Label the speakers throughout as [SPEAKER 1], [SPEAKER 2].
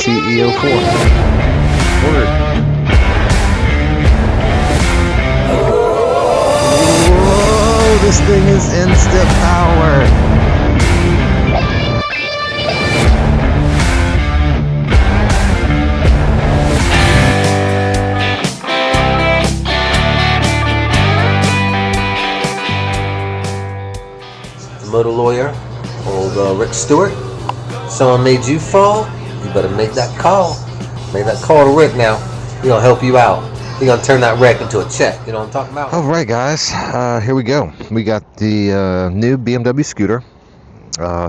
[SPEAKER 1] CE04. Word. Whoa, this thing is instant power.
[SPEAKER 2] Moto Lawyer, old Rick Stewart. Someone made you fall, you better make that call. Make that call to Rick now. He's gonna help you out. He's gonna turn that wreck into a check. You know what I'm talking about?
[SPEAKER 1] Alright guys, here we go. We got the new BMW scooter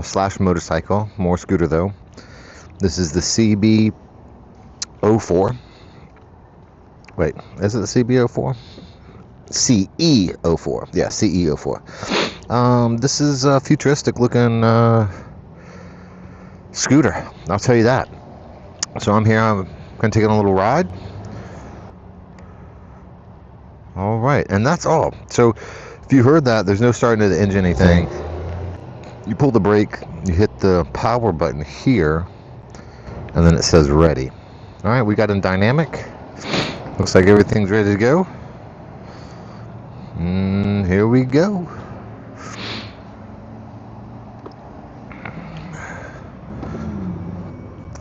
[SPEAKER 1] slash motorcycle, more scooter though. This is the CB04. Wait, is it the CB04? CE04. Yeah, CE04. This is a futuristic looking scooter, I'll tell you that. So I'm here, I'm gonna take it on a little ride. Alright, and that's all. So if you heard that, there's no starting of the engine anything. You pull the brake, you hit the power button here, and then it says ready. Alright, we got in dynamic. Looks like everything's ready to go. Here we go.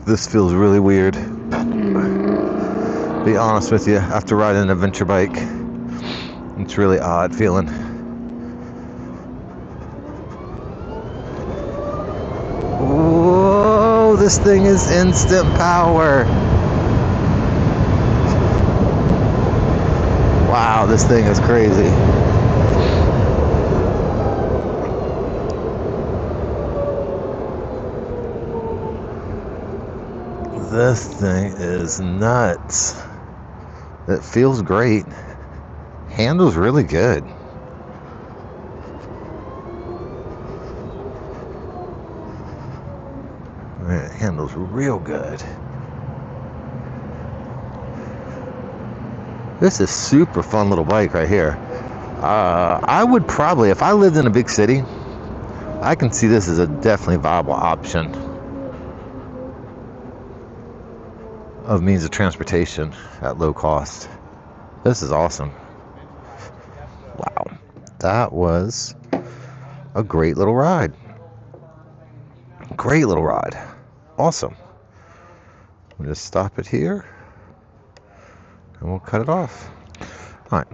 [SPEAKER 1] This feels really weird. Be honest with you, after riding an adventure bike, it's really odd feeling. Whoa, this thing is instant power. Wow, this thing is crazy. This thing is nuts. It feels great. Handles really good. It handles real good. This is super fun little bike right here. I would probably, if I lived in a big city, I can see this as a definitely viable option of means of transportation at low cost. This is awesome. Wow, that was a great little ride. Great little ride. Awesome. We'll just stop it here and we'll cut it off. Alright,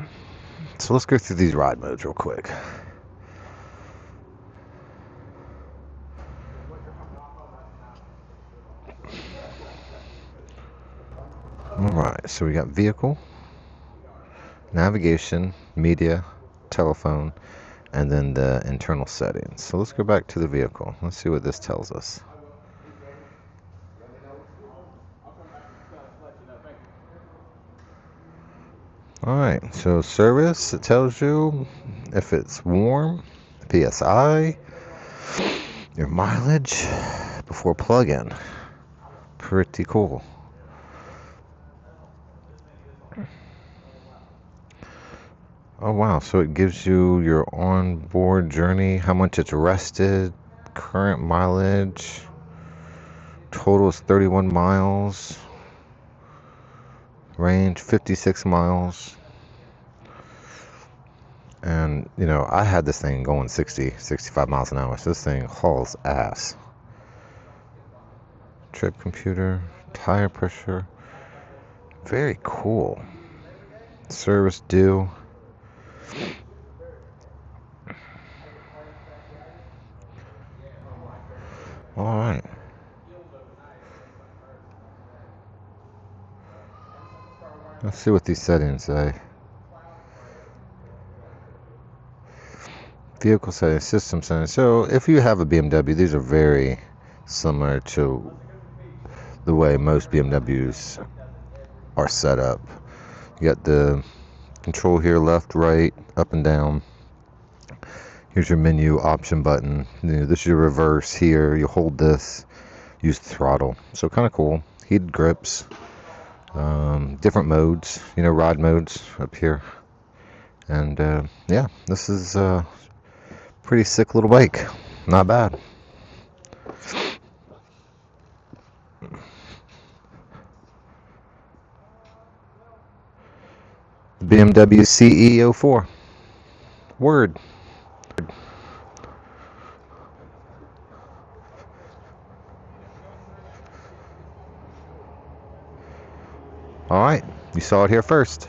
[SPEAKER 1] so let's go through these ride modes real quick. Alright, so we got vehicle, navigation, media, telephone, and then the internal settings. So let's go back to the vehicle. Let's see what this tells us. Alright, so service, it tells you if it's warm, PSI, your mileage before plug-in. Pretty cool. Oh wow, so it gives you your onboard journey, how much it's rested, current mileage, total is 31 miles, range 56 miles, and you know, I had this thing going 65 miles an hour, so this thing hauls ass. Trip computer, tire pressure, very cool. Service due. Alright. Let's see what these settings say. Vehicle settings, system settings. So if you have a BMW, these are very similar to the way most BMWs are set up. You got the control here, left, right, up and down. Here's your menu option button. You know, this is your reverse here. You hold this, use the throttle. So kind of cool. Heated grips, different modes, you know, ride modes up here. And yeah, this is a pretty sick little bike. Not bad. BMW CE04. Word. Alright, you saw it here first.